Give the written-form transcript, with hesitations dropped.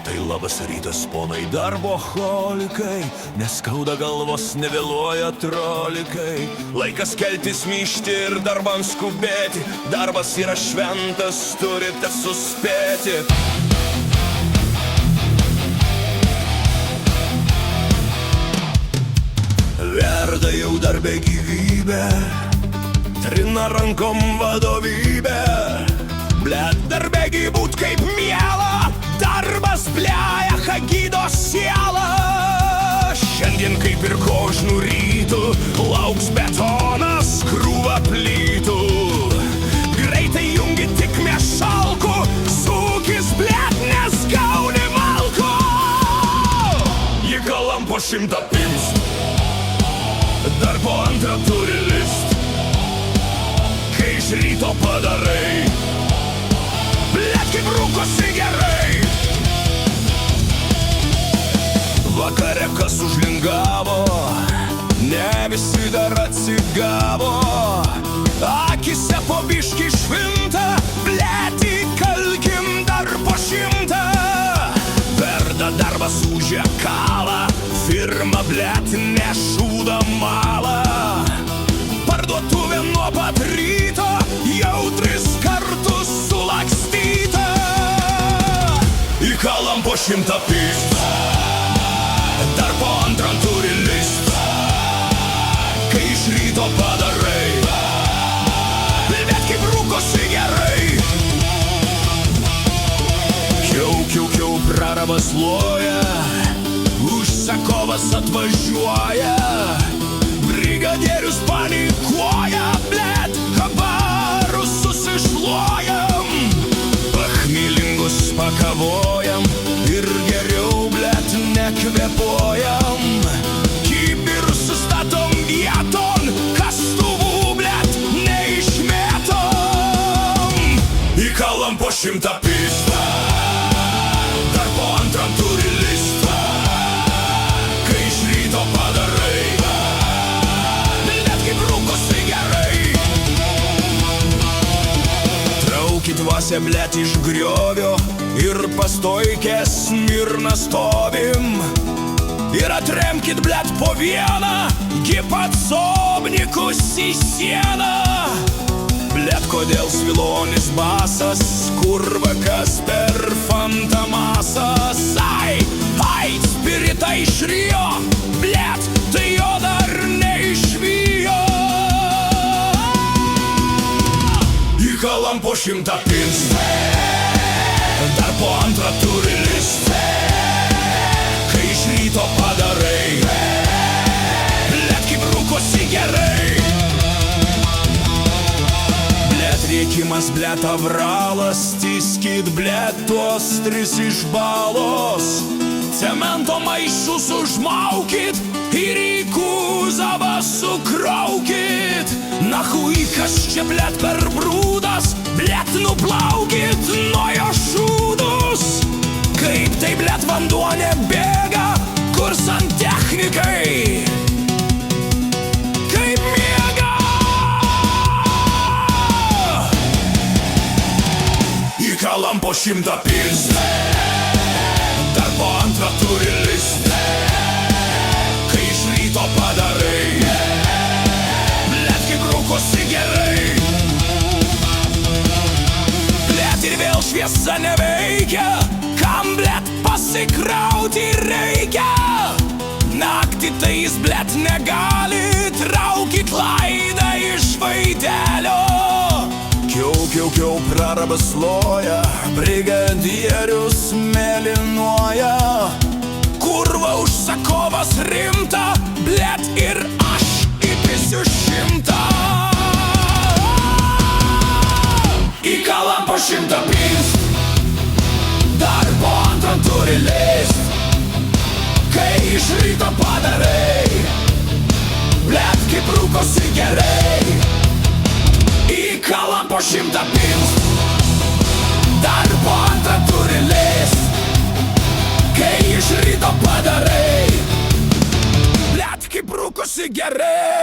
Tai labas rytas, ponai darboholikai, neskauda galvos, nevėluoja trolikai. Laikas keltis, myžti ir darbams skubėti, darbas yra šventas, turite suspėti. Verda jau darbe gyvybė, trina rankom vadovybė. Blet, darbegi būt kaip miela, darbas bleja, gydo sielą. Šiandien kaip ir kožnų rytų, lauks betonas, krūva plytų. Greitai jungi tik mešalku, sūkis blet, nes gauni malku. Ji kalam po 100 pinst, dar po antrą turi list. Kai iš ryto padarai, blet, kaip rūkosi gerai. Vakare kas užlingavo, ne visi dar atsigavo. Akise po biškį švinta, blet, įkalkim dar po 100. Verda darbas užė kalą, firma blet nešūda malą. Parduotuvė nuo pat ryto jau 3 kartus sulakstyta. Įkalam po 100 pist, dar po antrą turi list. Kai iš ryto padarai, bet kaip rūkosi gerai. Kiau, prarabas loja, užsakovas atvažiuoja. Brigadierius panikuoja, blet, habarus susišluojam. Pachmilingus pakavojam ir geriau, blet, nekvepuojam. Kibirus sustatom vieton, kastuvų, blet, neišmėtom. Įkalam po 100 pist, dar po antrą turi list. Kai iš ryto padarai, blet, kaip rūkosi gerai. Traukit vasę, blet, iš griovio ir pastojkės mirna stovim. Ir atremkit, blet, po vieną, gi patsobnikus į sieną. Blet, kodėl svilonis basas, kurva kas per fantamasas. Ai, spiritą išrijo, blet, tai jo dar neišvijo. Įkalam po 100 pinst, dar po antrą turi list. Kai iš ryto padarai, blet, kaip rūkosi gerai. Blet, rėkimas, blet, avralas, stiskit, blet, tuos 3 iš balos. Cemento maišus užmaukit ir į kuzavą sukraukit. Nahui, kas čia, blet, per brūdas, blet, nuplaukit nuo jo šūdus. Kaip tai, blet, vanduo nebėga, kur santechnikai kaip miega. Įkalam po 100 pinst, dar po antrą turi list. Kai iš ryto padarai, blet, kaip rūkosi gerai. Blet, ir vėl šviesa neveikia, kam, blet, pasikrauti reikia. Naktį tai jis, blet, negali, traukit laidą iš vaidelio. Kiau, prarabas loja, brigadierius mėlynuoja. Kurva užsakovas rimta, blet, ir aš įpisiu 100. Įkalam po 100 pinst, dar po antrą turi list. Kai iš ryto padarai, blet, kaip rūkosi gerai. Įkalam po 100 pinst, dar po antrą turi list. Kai iš ryto padarai, blet, kaip rūkosi gerai.